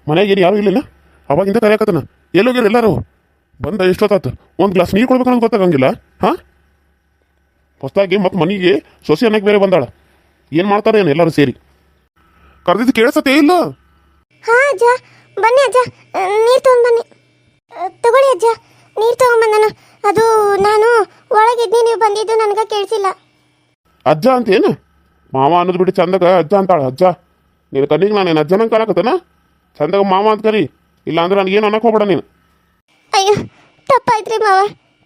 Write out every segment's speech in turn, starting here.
ಮನೆಗೇನು ಯಾರು ಇಲ್ಲಿಲ್ಲ, ಅವಾಗಿಂದ ಕರೆಯಕತ್ತನ. ಎಲ್ಲೋಗ್ಯಾರ ಎಲ್ಲರೂ? ಬಂದ ಎಷ್ಟೊತ್ತಾತು? ಒಂದು ಗ್ಲಾಸ್ ನೀರು ಕೊಡ್ಬೇಕನ್ನೋದು ಗೊತ್ತಾಗಂಗಿಲ್ಲ. ಹಾಂ, ಹೊಸದಾಗಿ ಮತ್ತು ಮನೆಗೆ ಸೊಸೆ ಅನ್ನಕ್ಕೆ ಬೇರೆ ಬಂದಾಳ. ಏನು ಮಾಡ್ತಾರೆ ಏನು ಎಲ್ಲರೂ ಸೇರಿ? ಕರೆದಿದ್ದು ಕೇಳಿಸತ್ತೇ ಇಲ್ಲ? ಹಾ ಅಜ್ಜ, ಬನ್ನಿ ಅಜ್ಜ, ನೀರು ತೊಗೊಂಡ್ಬನ್ನಿ. ತಗೊಳ್ಳಿ ಅಜ್ಜ, ನೀರು ತೊಗೊಂಬಂದನು. ಅದು ನಾನು ಒಳಗಿದ್ನಿ, ನೀವು ಬಂದಿದ್ದು ನನಗೆ ಕೇಳಿಸಿಲ್ಲ. ಅಜ್ಜ ಅಂತೇನು? ಮಾವ ಅನ್ನೋದು ಬಿಟ್ಟು ಚಂದಾಗ ಅಜ್ಜ ಅಂತಾಳ. ಅಜ್ಜ ನೀನು ಕಣ್ಣಿಗೆ ನಾನೇನು ಅಜ್ಜನಂಗೆ ಕಾಣಕತ್ತನ? ಚಂದಾಗ ಮಾವ ಅಂತ ಕರಿ, ಇಲ್ಲ ಅಂದ್ರೆ ನನಗೇನು ಅನ್ನಕ್ಕೆ ಹೋಗ್ಬೇಡ ನೀನು. ಅಯ್ಯೋ ತಪ್ಪಾಯ್ತ್ರಿ ಮಾವ,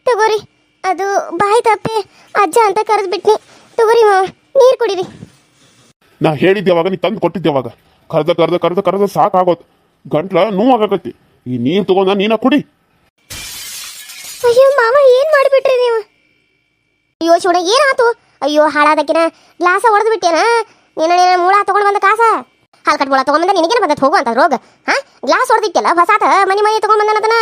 ತಗೋರಿ. ಅದು ಬಾಯಿ ತಪ್ಪಿ ಅಜ್ಜ ಅಂತ ಕರೆದ್ಬಿಟ್ನಿ. ತಗೋರಿ ಮಾವ, ನೀರು ಕುಡೀರಿ. ನಾ ಹೇಳಿದ್ದೆ ಅವಾಗ, ನೀ ತಂದು ಕೊಟ್ಟಿದ್ದೆ ಅವಾಗ. ಕರೆದ ಸಾಕಾಗೋದು, ಗಂಟ್ಲ ನೋವಾಗಕತ್ತಿ. ಈ ನೀರು ತಗೊಂಡ ನೀನ ಕುಡಿ. ಅಯ್ಯೋ ಮಾವ, ಏನು ಮಾಡಿಬಿಟ್ರಿ ನೀವು? ಅಯ್ಯೋ ಶಿವಣ, ಏನಾಯ್ತು? ಅಯ್ಯೋ ಹಾಳಾದಕ್ಕಿನ ಗ್ಲಾಸ ಹೊಡೆದು ಬಿಟ್ಟೇನ ನೀನು? ಮೂಳ ತೊಗೊಂಡು ಬಂದ ಕಾಸ ಹಾಲು ಕಟ್ಬೋಳ ತೊಗೊಂಬಂದ, ನಿನಗೇನು ಬಂದದ್ದು ಹೋಗುವಂತ ರೋಗ? ಹಾಂ, ಗ್ಲಾಸ್ ಹೊಡೆದಿಟ್ಟಲ್ಲ ಹೊಸಾತ, ಮನೆ ತೊಗೊಂಬಂದನದನ.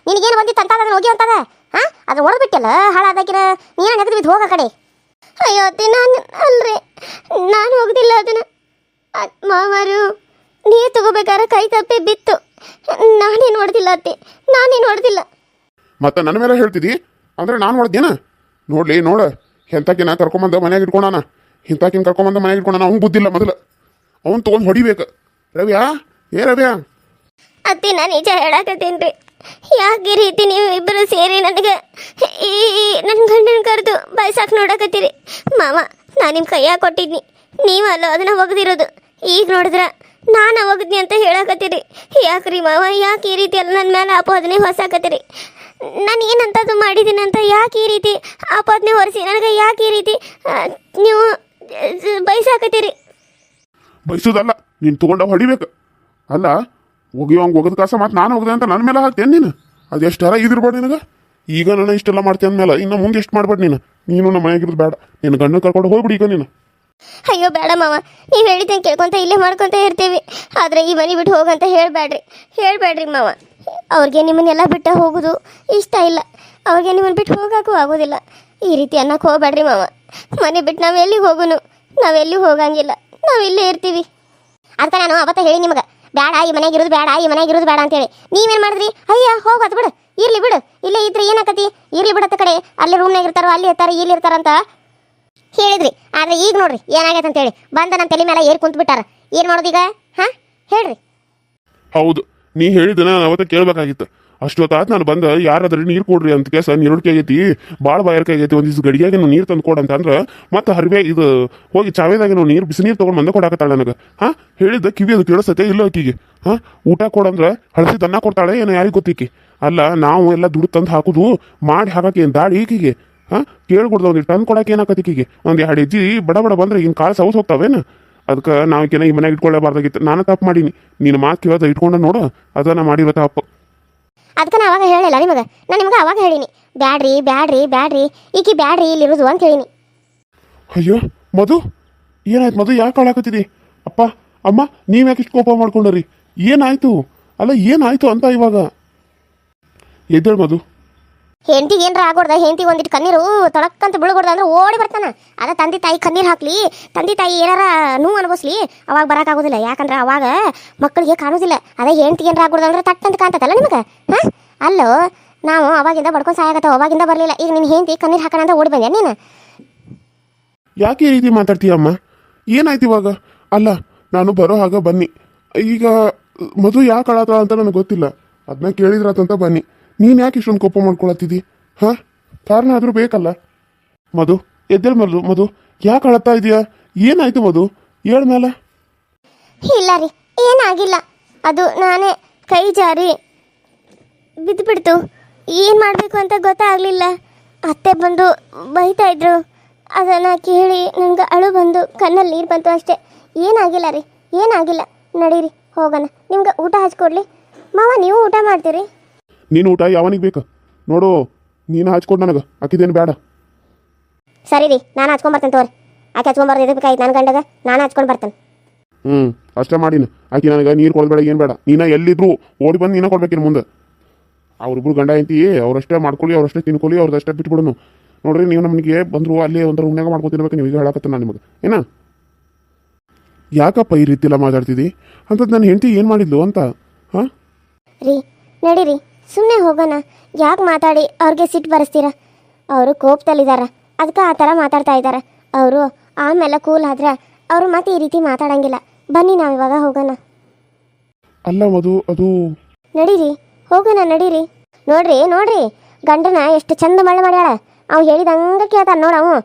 ನಿನಗೇನು ಬಂದಿತ್ತು ಅಂತ ಅದನ್ನು ಹೋಗಿ ಅಂತದ? ಹಾಂ, ಅದು ಹೊಡೆದು ಬಿಟ್ಟಲ್ಲ ಹಾಳಾದಕ್ಕಿನ, ನೀನು ನೆಗೆದು ಬಿದ್ದು ಹೋಗ ಕಡೆ. ಅಯ್ಯೋ ಅತ್ತೆ, ನಾನು ಅಲ್ರಿ, ನಾನು ಹೋಗುದಿಲ್ಲ ಅದನ್ನು. ಮಾವರು ನೀರು ತಗೋಬೇಕಾದ್ರೆ ಕೈ ತಪ್ಪಿ ಬಿತ್ತು. ನಾನೇನು ಹೊಡೆದಿಲ್ಲ ಅತ್ತೆ, ನಾನೇನು ಹೊಡೆದಿಲ್ಲ. ಮತ್ತೆ ನನ್ನ ಮೇಲೆ ಹೇಳ್ತಿದ್ದಿ ಅಂದ್ರೆ ನಾನು ಹೊಡೆದೇನ? ನೋಡ್ಲಿ ನೋಡ, ಎಂತಾಕಿನ ಕರ್ಕೊಂಬಂದ ಮನ್ಯಾಗ ಇಟ್ಕೊಂಡಾನ. ಇಂತಾಕಿನ ಕರ್ಕೊಂಬಂದ ಮನ್ಯಾಗ ಇಟ್ಕೊಂಡಾನ. ಅವ್ನು ಬುದ್ಧಿಲ್ಲ ಮೊದಲು, ಅವ್ನು ತೊಗೊಂಡು ಹೊಡಿಬೇಕು. ರವ್ಯಾ, ಏ ರವ್ಯಾ. ಅತ್ತೆ, ನಾನು ನಿಜ ಹೇಳಕತ್ತೇನ್ರಿ. ಯಾಕೆ ರೀತಿ ನೀವು ಇಬ್ಬರು ಸೇರಿ ನನಗೆ ಈ ನನ್ನ ಗಂಡನ ಕರೆದು ಬಯಸಾಕ್ ನೋಡಕತ್ತೀರಿ? ಮಾವ, ನಾನು ನಿಮ್ಮ ಕೈಯಾಗ ಕೊಟ್ಟಿದ್ನಿ, ನೀವಲ್ಲ ಅದನ್ನ ಒಗದಿರೋದು. ಈಗ ನೋಡಿದ್ರ ನಾನು ಒಗದ್ನಿ ಅಂತ ಹೇಳಕತ್ತೀರಿ. ಯಾಕ್ರಿ ಮಾವ, ಯಾಕೆ ಈ ರೀತಿ ಎಲ್ಲ ನನ್ನ ಮೇಲೆ ಆಪಾದನೆ ಹೊಸಾಕತ್ತೀರಿ? ನಾನು ಏನಂತದ್ದು ಮಾಡಿದ್ದೀನಿ ಅಂತ ಯಾಕೆ ಈ ರೀತಿ ಆಪಾದನೆ ಹೊರಿಸಿ ನನಗೆ ಯಾಕೆ ಈ ರೀತಿ ನೀವು ಬಯಸಾಕತ್ತೀರಿ? ಬಯಸೋದಲ್ಲ, ನೀನು ತೊಗೊಂಡ ಹೊಡಿಬೇಕು. ಅಲ್ಲ, ಒಗಿಯೋಂಗೆ ಒಗದ ಕಾಸ ಮತ್ತು ನಾನು ಒಗದೆ ಅಂತ ನನ್ನ ಮೇಲೆ ಹಾಕ್ತೇನೆ ನೀನು? ಅದು ಎಷ್ಟಾರ ಇದಿರ್ಬೇಡ ನಿನಗೆ. ಈಗ ನಾನು ಇಷ್ಟೆಲ್ಲ ಮಾಡ್ತೇನೆ ಅಂದಮೇಲೆ ಇನ್ನು ಮುಂದೆ ಎಷ್ಟು ಮಾಡ್ಬೇಡ ನೀನು ನಮ್ಮ ಮನೆಯಾಗಿರೋದು ಬೇಡ. ನಿನ್ನ ಗಂಡ ಕರ್ಕೊಂಡು ಹೋಗ್ಬಿಡಿ ಈಗ ನೀನು. ಅಯ್ಯೋ ಬೇಡ ಮಾವ, ನೀವು ಹೇಳಿದ್ದಂಗೆ ಕೇಳ್ಕೊತ ಇಲ್ಲೇ ಮಾಡ್ಕೊತ ಇರ್ತೀವಿ. ಆದರೆ ಈ ಮನೆ ಬಿಟ್ಟು ಹೋಗಂತ ಹೇಳಬೇಡ್ರಿ ಮಾವ. ಅವ್ರಿಗೆ ನಿಮ್ಮನ್ನೆಲ್ಲ ಬಿಟ್ಟು ಹೋಗೋದು ಇಷ್ಟ ಇಲ್ಲ. ಅವ್ರಿಗೆ ನಿಮ್ಮನ್ನು ಬಿಟ್ಟು ಹೋಗೋಕ್ಕೂ ಆಗೋದಿಲ್ಲ. ಈ ರೀತಿ ಅನ್ನಕ್ಕೆ ಹೋಗ್ಬೇಡ್ರಿ ಮಾವ. ಮನೆ ಬಿಟ್ಟು ನಾವು ಎಲ್ಲಿಗೆ ಹೋಗೋನು? ನಾವೆಲ್ಲೂ ಹೋಗಂಗಿಲ್ಲ, ನಾವು ಇಲ್ಲೇ ಇರ್ತೀವಿ. ಅದಕ್ಕೆ ನಾನು ಅವತ್ತ ಹೇಳಿ ನಿಮಗೆ, ಬೇಡ ಈ ಮನೆಗೆ ಇರೋದು ಬೇಡ, ಈ ಮನೆಗೆ ಇರೋದು ಬೇಡ ಅಂತೇಳಿ. ನೀವೇನು ಮಾಡಿದ್ರಿ? ಅಯ್ಯ ಹೋಗೋದು ಬಿಡು, ಇರ್ಲಿ ಬಿಡು, ಇಲ್ಲೇ ಇದ್ರೆ ಏನಾಕತಿ, ಇರ್ಲಿ ಬಿಡತ್ತ ಕಡೆ, ಅಲ್ಲಿ ರೂಮ್ನಾಗ ಇರ್ತಾರೋ, ಅಲ್ಲಿ ಇರ್ತಾರೋ, ಇಲ್ಲಿ ಇರ್ತಾರಂತ ಹೇಳಿದ್ರಿ. ಆದರೆ ಈಗ ನೋಡ್ರಿ ಏನಾಗೈತೆ ಅಂತೇಳಿ ಬಂದ ನಮ್ಮ ತಲೆ ಮೇಲೆ ಏರ್ ಕುಂತು ಬಿಟ್ಟಾರ. ಏನು ಮಾಡೋದು ಈಗ? ಹಾಂ ಹೇಳ್ರಿ. ಹೌದು, ನೀ ಹೇಳಿದ ನಾನು ಅವತ್ತ ಕೇಳಬೇಕಾಗಿತ್ತು. ಅಷ್ಟೊತ್ತಾತು ನಾನು ಬಂದ ಯಾರಾದ್ರೂ ನೀರು ಕೊಡ್ರಿ ಅಂತ ಕೇಸ ನೀರುಳಿಕೆ ಆಗೈತಿ, ಭಾಳ ಬಾಯರ್ಕೆ ಆಗೈತಿ, ಒಂದಿವ್ಸ ಗಡಿಯಾಗಿ ನೀರು ತಂದು ಕೊಡಂತ ಅಂದ್ರೆ ಮತ್ತೆ ಹರಿವೆ ಇದು ಹೋಗಿ ಚಾವೇದಾಗೆ ನಾವು ನೀರು ಬಿಸಿ ನೀರು ತೊಗೊಂಡು ಬಂದ ಕೊಡಾಕತ್ತಾಳೆ ನನಗೆ. ಹಾಂ, ಹೇಳಿದ್ದ ಕಿವಿ ಅದು ಕೇಳಿಸತ್ತೆ ಇಲ್ಲ ಆಕಿಗೆ. ಹಾಂ, ಊಟ ಕೊಡಂದ್ರೆ ಹಳಸಿದ ಅನ್ನ ಕೊಡ್ತಾಳೆ ಏನೋ ಯಾರಿಗೆ ಗೊತ್ತಿಕ್ಕಿ. ಅಲ್ಲ, ನಾವು ಎಲ್ಲ ದುಡ್ಡು ತಂದು ಹಾಕೋದು ಮಾಡಿ ಹಾಕಕ್ಕೆ ಏನು ದಾಡಿ ಈಕಿಗೆ? ಹಾಂ, ಕೇಳ್ಕೊಡ್ದು ಒಂದಿಟ್ಟು ತಂದು ಕೊಡಕ್ಕೆ ಏನಾಕತಿ ಈಕಿಗೆ? ಒಂದು 2 ಹೆಜ್ಜೆ ಬಡ ಬಂದ್ರೆ ಇನ್ನು ಕಾಳು ಸೌಸ್ ಹೋಗ್ತಾವೇನು? ಅದಕ್ಕೆ ನಾವಿಕೇನ ಈ ಮನೆಗೆ ಇಟ್ಕೊಳ್ಳೇಬಾರ್ದಾಗಿತ್ತು. ನಾನು ತಪ್ಪು ಮಾಡೀನಿ. ನೀನು ಮಾತು ಕೇಳೋದು ಇಟ್ಕೊಂಡು ನೋಡು, ಅದನ್ನು ಮಾಡಿರೋ ತಪ್ಪು. ಅದಕ್ಕೆ ನಾನು ಅವಾಗ ಹೇಳಿಲ್ಲ ನಿಮಗೆ. ನಾನು ನಿಮ್ಗೆ ಅವಾಗ ಹೇಳೀನಿ, ಬ್ಯಾಡ್ರಿ ಈಕಿ ಬ್ಯಾಡ್ರಿ ಇಲ್ಲಿರೋದು ಅಂತ ಹೇಳೀನಿ. ಅಯ್ಯೋ ಮಧು, ಏನಾಯ್ತು ಮಧು? ಯಾಕೆ ಹಾಳಾಕತ್ತಿದಿ? ಅಪ್ಪ ಅಮ್ಮ ನೀವು ಯಾಕೆ ಇಷ್ಟು ಕೋಪ ಮಾಡ್ಕೊಂಡ್ರಿ? ಏನಾಯ್ತು? ಅಲ್ಲ ಏನಾಯ್ತು ಅಂತ ಇವಾಗ ಎದ್ದೇಳು ಮಧು. ಹೆಂಡತಿಗೆ ಏನಾರ ಆಗೋಡ್ದ, ಹೆಂಡತಿಗೆ ಒಂದಿಟ್ಟು ಕಣ್ಣೀರು ತೊಳಕ್ಕಂತ ಬೀಳ್ಕೊಡ್ದ ಅಂದ್ರೆ ಓಡಿ ಬರ್ತಾನೆ. ಅದ ತಂದೆ ತಾಯಿ ಕಣ್ಣೀರು ಹಾಕ್ಲಿ, ತಂದೆ ತಾಯಿ ಏನಾರ ನೋವು ಅನುಭವಿಸ್ಲಿ, ಅವಾಗ ಬರೋಕ್ಕಾಗೋದಿಲ್ಲ. ಯಾಕಂದ್ರೆ ಅವಾಗ ಮಕ್ಕಳಿಗೆ ಕಾಣೋದಿಲ್ಲ. ಅದೇ ಹೆಂಡತಿಗೆ ಏನಾರ ಆಗೋಡ್ದ ಅಂದ್ರೆ ತಟ್ಟಂತ ಕಾಣ್ತದಲ್ಲ ನಿಮಗೆ. ಹಾಂ, ಅಲ್ಲೋ ನಾವು ಅವಾಗಿಂದ ಬಡ್ಕೊಂಡು ಸಾಯಾಗತ್ತವ, ಅವಾಗಿಂದ ಬರಲಿಲ್ಲ. ಈಗ ನಿನ್ನ ಹೆಂಡತಿ ಕಣ್ಣೀರು ಹಾಕೋಣ ಅಂತ ಓಡಿ ಬಂದೆ ನೀನು. ಯಾಕೆ ಈ ರೀತಿ ಮಾತಾಡ್ತೀಯಮ್ಮ? ಏನಾಯ್ತು ಇವಾಗ? ಅಲ್ಲ, ನಾನು ಬರೋ ಹಾಗ ಬನ್ನಿ. ಈಗ ಮಧು ಯಾಕೆ ಅಳಾತ ಅಂತ ನನಗೆ ಗೊತ್ತಿಲ್ಲ. ಅದನ್ನ ಕೇಳಿದ್ರಾತಂತ ಬನ್ನಿ. ನೀನು ಯಾಕೆ ಇಷ್ಟೊಂದು ಕೋಪ ಮಾಡ್ಕೊಳತ್ತಿದ್ದಿ? ಹಾಂ, ಕಾರಣ ಆದರೂ ಬೇಕಲ್ಲ. ಮಧು ಎದ್ದೇಳು ಮಧು, ಯಾಕೆ ಅಳತ್ತಾ ಇದೆಯಾ? ಏನಾಯ್ತು ಮಧು? ಹೇಳ ಮೇಲೆ. ಇಲ್ಲ ರೀ, ಏನಾಗಿಲ್ಲ. ಅದು ನಾನೇ ಕೈ ಜಾರಿ ಬಿದ್ದುಬಿಡ್ತು. ಏನು ಮಾಡಬೇಕು ಅಂತ ಗೊತ್ತಾಗಲಿಲ್ಲ. ಅತ್ತೆ ಬಂದು ಬೈತಾ ಇದ್ರು, ಅದನ್ನು ಕೇಳಿ ನನಗೆ ಅಳು ಬಂದು ಕಣ್ಣಲ್ಲಿ ನೀರು ಬಂತು ಅಷ್ಟೇ. ಏನಾಗಿಲ್ಲ ರೀ, ಏನಾಗಿಲ್ಲ. ನಡೀರಿ ಹೋಗೋಣ, ನಿಮ್ಗೆ ಊಟ ಹಚ್ಕೊಡ್ಲಿ. ಮಾವ ನೀವು ಊಟ ಮಾಡ್ತೀರಿ? ನೀನು ಊಟ ಯಾವನಿಗೆ ಬೇಕು ನೋಡು, ನೀನು ಹಚ್ಕೊಡು ನನಗೆ, ಆಕಿದೇನು ಬೇಡ. ಸರಿ ರೀ, ನಾನು ಹಚ್ಕೊಂಬರ್ತೇನೆ ತೋರಿ. ಆಕೆ ಹಚ್ಕೊಂಬಾರ್ದು ಇದಕ್ಕಾಯ್ತು ನನ್ನ ಗಂಡಗ, ನಾನು ಹಚ್ಕೊಂಡು ಬರ್ತೇನೆ. ಅಷ್ಟೇ ಮಾಡಿನ. ಆಕಿ ನನಗೆ ನೀರು ಕೊಡಬೇಡ, ಏನು ಬೇಡ. ನೀನು ಎಲ್ಲಿದ್ರು ಓಡಿ ಬಂದು ನೀನು ಕೊಡ್ಬೇಕಿನ ಮುಂದೆ. ಅವ್ರಿಬ್ರು ಗಂಡ ಐತಿ, ಅವರಷ್ಟೇ ಮಾಡ್ಕೊಳ್ಳಿ, ಅವರಷ್ಟೇ ತಿನ್ಕೊಳ್ಳಿ, ಅವ್ರದ್ದಷ್ಟೇ ಬಿಟ್ಬಿಡೋನು. ನೋಡ್ರಿ, ನೀವು ನಮಗೆ ಬಂದರು ಅಲ್ಲೇ ಒಂದು ರೂಮ್ನಾಗ ಮಾಡ್ಕೊತಿರ್ಬೇಕು. ನೀವು ಈಗ ಹೇಳಕತ್ತ ನಾನು ನಿಮಗೆ ಏನ? ಯಾಕಪ್ಪ ಈ ರೀತಿ ಎಲ್ಲ ಮಾತಾಡ್ತಿದ್ದಿ? ಅಂಥದ್ದು ನನ್ನ ಹೆಂಡತಿ ಏನು ಮಾಡಿದ್ಲು ಅಂತ? ಹಾಂ? ರೀ ನಡೀರಿ ಸುಮ್ಮನೆ ಹೋಗೋಣ. ಯಾಕೆ ಮಾತಾಡಿ ಅವ್ರಿಗೆ ಸಿಟ್ಟು ಬರೆಸ್ತೀರಾ? ಅವರು ಕೋಪದಲ್ಲಿದ್ದಾರೆ, ಅದಕ್ಕೆ ಆ ಥರ ಮಾತಾಡ್ತಾ ಇದ್ದಾರೆ. ಅವರು ಆಮೇಲೆ ಕೂಲ್ ಆದ್ರೆ ಅವರು ಮತ್ತೆ ಈ ರೀತಿ ಮಾತಾಡಂಗಿಲ್ಲ. ಬನ್ನಿ ನಾವು ಇವಾಗ ಹೋಗೋಣ. ಅಲ್ಲ ಮಧು, ಅದು ನಡೀರಿ ಹೋಗೋಣ ನಡೀರಿ. ನೋಡ್ರಿ ಗಂಡನ ಎಷ್ಟು ಚಂದ ಮಳೆ ಮಾಡ್ಯಾಳ. ಅವ್ ಹೇಳಿದಂಗೆ ಕೇಳ್ತಾನೆ ನೋಡು.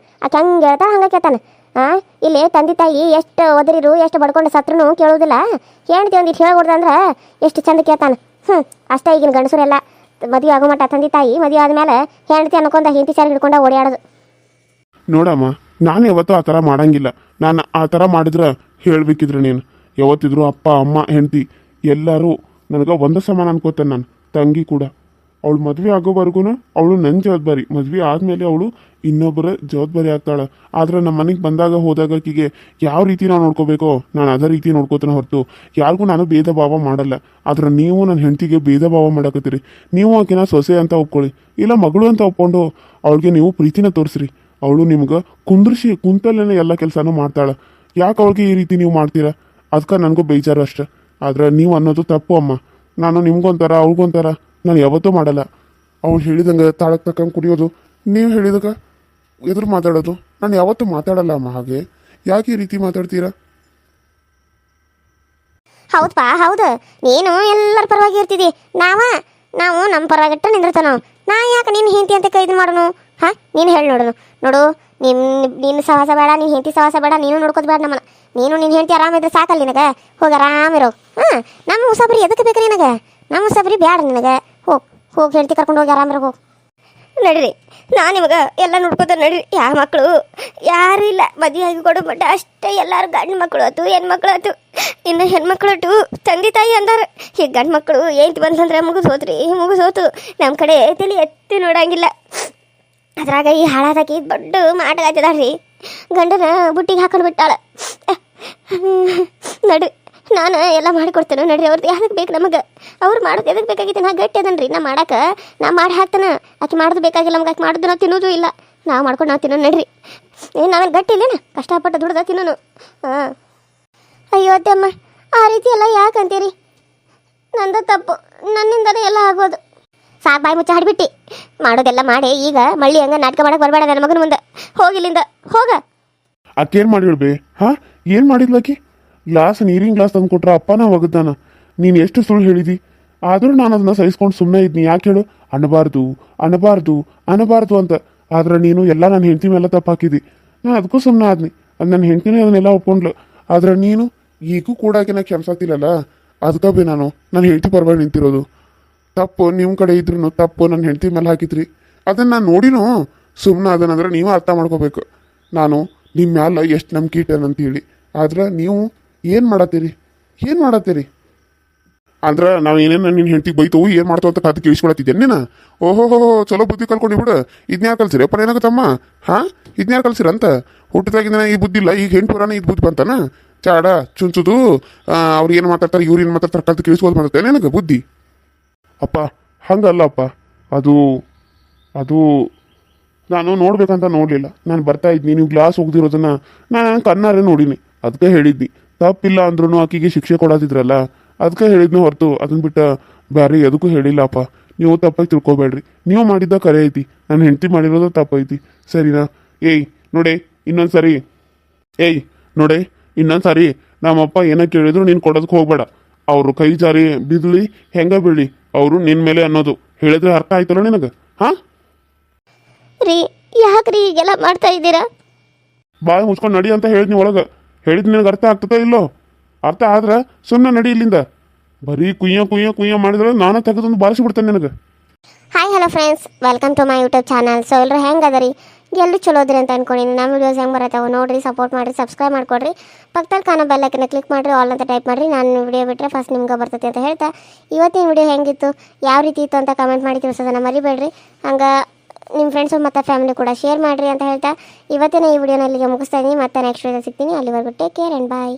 ಆಕೆ ಹಂಗೆ ಹೇಳ್ತಾನೆ ಹಂಗೆ ಕೇಳ್ತಾನೆ. ಇಲ್ಲಿ ತಂದೆ ತಾಯಿ ಎಷ್ಟು ಒದರಿರು ಎಷ್ಟು ಬಡ್ಕೊಂಡು ಸತ್ರು ಕೇಳೋದಿಲ್ಲ. ಹೆಣ್ತಿ ಒಂದಿಟ್ಟು ಹೇಳ್ಕೊಡ್ದಂದ್ರೆ ಎಷ್ಟು ಚಂದ ಕೇಳ್ತಾನೆ. ಅಷ್ಟೇ ಈಗಿನ ಗಂಡಸರೆಲ್ಲ ಮದುವೆ ಆಗೋ ಮಟ್ಟ ತಂದೆ ತಾಯಿ ಮದುವೆ ಆದ್ಮೇಲೆ ಹೆಣ್ತಿ ಅನ್ಕೊಂಡ ಹೆಂಡತಿ ಸಾರಿ ಹಿಡ್ಕೊಂಡ ಓಡಾಡೋದು. ನೋಡಮ್ಮ, ನಾನು ಯಾವತ್ತೂ ಆ ಥರ ಮಾಡಂಗಿಲ್ಲ. ನಾನು ಆ ಥರ ಮಾಡಿದ್ರೆ ಹೇಳ್ಬೇಕಿದ್ರೆ ನೀನು ಯಾವತ್ತಿದ್ರು ಅಪ್ಪ ಅಮ್ಮ ಹೆಂಡತಿ ಎಲ್ಲರೂ ನನಗೆ ಒಂದು ಸಮಾನ ಅನ್ಕೋತೇನೆ. ನಾನು ತಂಗಿ ಕೂಡ ಅವಳು ಮದುವೆ ಆಗೋವರೆಗೂ ಅವಳು ನನ್ನ ಜವಾಬ್ದಾರಿ. ಮದುವೆ ಆದಮೇಲೆ ಅವಳು ಇನ್ನೊಬ್ಬರ ಜವಾಬ್ದಾರಿ ಆಗ್ತಾಳೆ. ಆದರೆ ನಮ್ಮ ಮನೆಗೆ ಬಂದಾಗ ಹೋದಾಗ ಆಕಿಗೆ ಯಾವ ರೀತಿ ನಾವು ನೋಡ್ಕೋಬೇಕೋ ನಾನು ಅದೇ ರೀತಿ ನೋಡ್ಕೋತಾನೆ ಹೊರತು ಯಾರಿಗೂ ನಾನು ಭೇದ ಭಾವ ಮಾಡಲ್ಲ. ಆದ್ರೆ ನೀವು ನನ್ನ ಹೆಂಡತಿಗೆ ಭೇದ ಭಾವ ಮಾಡಕತ್ತೀರಿ. ನೀವು ಆಕಿನ ಸೊಸೆ ಅಂತ ಒಪ್ಕೊಳ್ಳಿ, ಇಲ್ಲ ಮಗಳು ಅಂತ ಒಪ್ಕೊಂಡು ಅವಳಿಗೆ ನೀವು ಪ್ರೀತಿನ ತೋರಿಸ್ರಿ. ಅವಳು ನಿಮ್ಗೆ ಕುಂತಲ್ಲೇ ಎಲ್ಲ ಕೆಲಸನೂ ಮಾಡ್ತಾಳೆ. ಯಾಕೆ ಅವಳಿಗೆ ಈ ರೀತಿ ನೀವು ಮಾಡ್ತೀರಾ? ಅದಕ್ಕೆ ನನಗೂ ಬೇಜಾರು ಅಷ್ಟೆ. ಆದ್ರೆ ನೀವು ಅನ್ನೋದು ತಪ್ಪು ಅಮ್ಮ. ನಾನು ನಿಮ್ಗೊಂಥರ ಅವಳಿಗೊಂಥರ ನಾನು ಯಾವತ್ತೂ ಮಾಡಲ್ಲ. ಅವಳು ಹೇಳಿದಂಗೆ ತಾಳಕ್ಕೆ ತಕ್ಕಂಗೆ ಕುಡಿಯೋದು, ನೀವು ಹೇಳಿದಾಗ ಎದುರು ಮಾತಾಡೋದು ನಾನು ಯಾವತ್ತೂ ಮಾತಾಡಲ್ಲ ಅಮ್ಮ. ಹಾಗೆ ಯಾಕೆ ಈ ರೀತಿ ಮಾತಾಡ್ತೀರಾ? ಹೌದಪ್ಪ ಹೌದು, ನೀನು ಎಲ್ಲರ ಪರವಾಗಿ ಇರ್ತಿದ್ದಿ. ನಾವು ನಮ್ಮ ಪರವಾಗಿಟ್ಟು ನಿಂದಿರ್ತಾವ. ನಾ ಯಾಕೆ ನಿನ್ನ ಹೆಂಡತಿ ಅಂತ ಕೈದು ಮಾಡೋನು? ನೀನು ಹೇಳಿ ನೋಡು ನಿನ್ನ ಸಹವಾಸ ಬೇಡ, ನಿನ್ನ ಹೆಂಡತಿ ಸಹವಾಸ ಬೇಡ, ನೀನು ನೋಡ್ಕೋದು ಬೇಡ ನಮ್ಮನ್ನ. ನೀನು ನಿನ್ನ ಹೆಂಡತಿ ಆರಾಮಿದ್ರೆ ಸಾಕಲ್ಲ ನಿನಗೆ. ಹೋಗಿ ಆರಾಮಿರೋ. ನಮ್ಮ ಉಸಾಬರಿ ಎದಕ್ಕೆ ಬೇಕು ನಿನಗೆ? ನಮ್ಮ ಉಸಾಬರಿ ಬೇಡ ನಿನಗೆ. ಹೋಗಿ ಹೆಂಡತಿ ಕರ್ಕೊಂಡು ಹೋಗಿ ಆರಾಮಿರೋ. ಹೋಗಿ ನಡೀರಿ, ನಾನು ನಿಮಗೆ ಎಲ್ಲ ನೋಡ್ಕೋತ ನಡೀರಿ. ಯಾವ ಮಕ್ಕಳು ಯಾರು ಇಲ್ಲ, ಮದುವೆ ಆಗಿ ಕೊಡೋ ಮಟ್ಟ ಅಷ್ಟೇ. ಎಲ್ಲರೂ ಗಂಡು ಮಕ್ಕಳು ಆಯ್ತು ಹೆಣ್ಮಕ್ಳು ಆಯ್ತು. ಇನ್ನು ಹೆಣ್ಮಕ್ಳು ಅಟ್ಟು ತಂದೆ ತಾಯಿ ಅಂದಾರ. ಈಗ ಗಂಡು ಮಕ್ಕಳು ಏಂತ ಬಂತಂದ್ರೆ ಮುಗಿಸೋತು. ನಮ್ಮ ಕಡೆ ತಲೆ ಎತ್ತಿ ನೋಡಂಗಿಲ್ಲ. ಅದ್ರಾಗ ಈ ಹಾಳಾದಾಕಿ ದೊಡ್ಡ ಮಾಟಗಾಯ್ತದಾಳ್ರಿ. ಗಂಡನ ಬುಟ್ಟಿಗೆ ಹಾಕೊಂಡು ಬಿಟ್ಟಾಳ. ನಡ್ರಿ, ನಾನು ಎಲ್ಲ ಮಾಡಿಕೊಡ್ತೇನೆ ನಡ್ರಿ. ಅವ್ರದ್ದು ಯಾವ್ದಕ್ಕೆ ಬೇಕು ನಮಗೆ? ಅವ್ರು ಮಾಡೋದು ಎದಕ್ಕೆ ಬೇಕಾಗಿತ್ತು? ನಾ ಗಟ್ಟಿ ಅದನ್ರಿ, ನಾ ಮಾಡಕ್ಕೆ ನಾ ಮಾಡಿ ಹಾಕ್ತಾನೆ. ಆಕೆ ಮಾಡೋದು ಬೇಕಾಗಿಲ್ಲ ನಮ್ಗೆ. ಆಕೆ ಮಾಡೋದು ನಾವು ತಿನ್ನೋದು ಇಲ್ಲ. ನಾವು ಮಾಡ್ಕೊಂಡು ನಾವು ತಿನ್ನೋದು ನಡ್ರಿ. ನಾವೇನು ಗಟ್ಟಿ ಇಲ್ಲೇನ? ಕಷ್ಟಪಟ್ಟು ದುಡ್ದ ತಿನ್ನೋನು. ಅಯ್ಯೋ ಅತ್ತಮ್ಮ, ಆ ರೀತಿ ಎಲ್ಲ ಯಾಕೆ ಅಂತೀರಿ? ನಂದು ತಪ್ಪು, ನನ್ನಿಂದನೇ ಎಲ್ಲ ಆಗೋದು. ಸಾಕು ಬಾಯಿ ಮುಚ್ಚ ಹಾಡ್ಬಿಟ್ಟು ಮಾಡೋದೆಲ್ಲ ಮಾಡಿ ಈಗ ಮಳ್ಳಿ ಹಂಗೆ ನಾಟಕ ಮಾಡಕ್ಕೆ ಬರಬೇಡ ನನ್ನ ಮಗನ ಮುಂದೆ. ಹೋಗಿಲ್ಲಿಂದ ಹೋಗ. ಆಕೇನು ಮಾಡಿಡ್ಬೇ? ಏನು ಮಾಡಿದ್ಲಾಕಿ? ನೀರಿನ ಗ್ಲಾಸ್ ತಂದು ಕೊಟ್ರ ಅಪ್ಪನ ಒಗದಾನ. ನೀನು ಎಷ್ಟು ಸುಳ್ಳು ಹೇಳಿದಿ. ಆದರೂ ನಾನು ಅದನ್ನ ಸಹಿಸ್ಕೊಂಡು ಸುಮ್ಮನೆ ಇದ್ನಿ. ಯಾಕೆ ಹೇಳು? ಅನ್ನಬಾರ್ದು ಅಂತ. ಆದ್ರೆ ನೀನು ಎಲ್ಲ ನನ್ನ ಹೆಂಡತಿ ಮೇಲೆ ತಪ್ಪು ಹಾಕಿದಿ. ನಾನು ಅದಕ್ಕೂ ಸುಮ್ಮನೆ ಆದ್ನಿ. ಅದು ನನ್ನ ಹೆಂಡತಿನೇ ಅದನ್ನೆಲ್ಲ ಒಪ್ಕೊಂಡ್ಲು. ಆದ್ರೆ ನೀನು ಈಗೂ ಕೂಡ ಆಕೆನ ಕ್ಷಮಿಸತ್ತಿಲ್ಲಲ್ಲ. ಅದಕ್ಕೆ ನಾನು ನನ್ನ ಹೆಂಡತಿ ಪರವಾಗಿ ನಿಂತಿರೋದು. ತಪ್ಪು ನಿಮ್ಮ ಕಡೆ ಇದ್ರೂ ತಪ್ಪು ನನ್ನ ಹೆಂಡತಿ ಮೇಲೆ ಹಾಕಿದ್ರಿ. ಅದನ್ನು ನಾನು ನೋಡಿನೂ ಸುಮ್ಮನೆ ಅದನ್ನಂದ್ರೆ ನೀವು ಅರ್ಥ ಮಾಡ್ಕೋಬೇಕು. ನಾನು ನಿಮ್ಮ ಮ್ಯಾಲ ಎಷ್ಟು ನಂಬಿಕೆ ಇಟ್ಟೇನಂತೇಳಿ. ಆದ್ರೆ ನೀವು ಏನು ಮಾಡತ್ತೀರಿ ಅಂದ್ರೆ ನಾವು ಏನೇನು ನಿನ್ನ ಹೆಂಡತಿಗೆ ಬೈತವು ಏನು ಮಾಡ್ತಾವ ಅಂತ ಕಾದು ಕೇಳಿಸ್ಕೊಳತ್ತಿದ್ದೇನೆ ನೀನು. ಓಹೋ ಚಲೋ ಬುದ್ಧಿ ಕಲ್ಕೊಂಡು ಬಿಡು. ಇದನ್ಯಾರು ಕಲ್ಸಿರಿ ಅಪ್ಪ ಏನಾಗುತ್ತಮ್ಮ? ಇದನ್ಯಾರು ಕಲ್ಸಿರಂತ? ಹುಟ್ಟಿದಾಗಿಂದ ಈ ಬುದ್ಧಿ ಇಲ್ಲ, ಈಗ ಹೆಂಟು ಪುರಾಣ ಇದು ಬುದ್ಧಿ ಬಂತಾನ? ಚಾಡ ಚುಂಚುದು ಅವ್ರು ಏನು ಮಾತಾಡ್ತಾರೆ ಇವ್ರು ಏನು ಮಾತಾಡ್ತಾರೆ ಕಲ್ತು ಕೇಳಿಸ್ಕೋದು ಬರ್ತದೆ ನನಗೆ ಬುದ್ಧಿ. ಅಪ್ಪ ಹಂಗಲ್ಲ ಅಪ್ಪ, ಅದು ನಾನು ನೋಡ್ಬೇಕಂತ ನೋಡಲಿಲ್ಲ. ನಾನು ಬರ್ತಾ ಇದ್ನಿ, ನೀವು ಗ್ಲಾಸ್ ಹೋಗ್ದಿರೋದನ್ನ ನಾನು ಕಣ್ಣಾರೆ ನೋಡಿನಿ. ಅದಕ್ಕೆ ಹೇಳಿದ್ನಿ. ತಪ್ಪಿಲ್ಲ ಅಂದ್ರೂ ಆಕಿಗೆ ಶಿಕ್ಷೆ ಕೊಡೋದಿದ್ರಲ್ಲ, ಅದಕ್ಕೆ ಹೇಳಿದ್ನು ಹೊರತು ಅದನ್ನ ಬಿಟ್ಟು ಬೇರೆ ಎದಕ್ಕೂ ಹೇಳಿಲ್ಲಪ್ಪ. ನೀವು ತಪ್ಪಾಗಿ ತಿಳ್ಕೊಬೇಡ್ರಿ. ನೀವು ಮಾಡಿದ್ದ ಕರೆ ಐತಿ, ನಾನು ಹೆಂಡತಿ ಮಾಡಿರೋದು ತಪ್ಪೈತಿ, ಸರಿನಾ? ನೋಡೆ ಇನ್ನೊಂದ್ಸರಿ ನಮ್ಮಪ್ಪ ಏನೋ ಕೇಳಿದ್ರು ನೀನು ಕೊಡೋದಕ್ಕೆ ಹೋಗ್ಬೇಡ. ಅವರು ಕೈ ಜಾರಿ ಬಿದ್ಲಿ ಹೆಂಗ ಬೀಳಿ ಅವರು ನಿನ್ನ ಮೇಲೆ ಅನ್ನೋದು ಹೇಳಿದ್ರೆ ಅರ್ಥ ಆಯ್ತಲ್ಲ ನಿನಗೆ? ರೀ ಯಾಕ್ರಿ ಈಗೆಲ್ಲ ಮಾಡ್ತಾ ಇದ್ದೀರಾ? ಬಾಯಿ ಮುಚ್ಕೊಂಡು ನಡಿ ಅಂತ ಹೇಳಿದ್ನಿ ಒಳಗೆ. ಹೇಳಿದ್ ನಿನಗೆ ಅರ್ಥ ಆಗ್ತದೋ ಇಲ್ಲೋ? ಅರ್ಥ ಆದ್ರೆ ಸುಮ್ಮನೆ ನಡಿ ಇಲ್ಲಿಂದ. ಬರೀ ಕುಯ್ಯ ಮಾಡಿದ್ರೆ ನಾನು ತೆಗೆದೊಂದು ಬಾರಿಸಿಬಿಡ್ತೇನೆ ನಿನಗೆ. Hi hello friends, welcome to my YouTube channel. So ಎಲ್ಲರೂ ಹೆಂಗೆ ಅದರಿ? ಎಲ್ಲರೂ ಚಲೋ ಅದ್ರಿ ಅಂತ ಅನ್ಕೊಂಡಿನಿ. ನಮ್ಮ ವಿಡಿಯೋಸ್ ಹೆಂಗೆ ಬರತ್ತಾವೆ ನೋಡಿರಿ, ಸಪೋರ್ಟ್ ಮಾಡಿರಿ, ಸಬ್ಸ್ಕ್ರೈಬ್ ಮಾಡ್ಕೊಡ್ರಿ. ಪಕ್ಕದಲ್ಲಿ ಕಾಣೋ ಬೆಲ್ಲೈಕನ್ನ ಕ್ಲಿಕ್ ಮಾಡಿರಿ, ಆಲ್ ಅಂತ ಟೈಪ್ ಮಾಡಿರಿ. ನಾನು ವಿಡಿಯೋ ಬಿಟ್ಟರೆ ಫಸ್ಟ್ ನಿಮ್ಗೆ ಬರ್ತೈತೆ ಅಂತ ಹೇಳ್ತಾ ಇವತ್ತಿನ ವಿಡಿಯೋ ಹೆಂಗಿತ್ತು, ಯಾವ ರೀತಿ ಇತ್ತು ಅಂತ ಕಮೆಂಟ್ ಮಾಡಿ ತಿಳಿಸೋದನ್ನು ಮರಿಬೇಡ್ರಿ. ಹಂಗೆ ನಿಮ್ಮ ಫ್ರೆಂಡ್ಸು ಮತ್ತು ಫ್ಯಾಮಿಲಿ ಕೂಡ ಶೇರ್ ಮಾಡಿರಿ ಅಂತ ಹೇಳ್ತಾ ಇವತ್ತಿನ ಈ ವಿಡಿಯೋನ ಇಲ್ಲಿಗೆ ಮುಗಿಸ್ತಾ ಇದ್ದೀನಿ. ಮತ್ತೆ ನೆಕ್ಸ್ಟ್ ವಿಡಿಯೋ ಸಿಗ್ತೀನಿ. ಅಲ್ಲಿವರೆಗೂ ಟೇಕ್ ಕೇರ್ ಆ್ಯಂಡ್ ಬಾಯ್.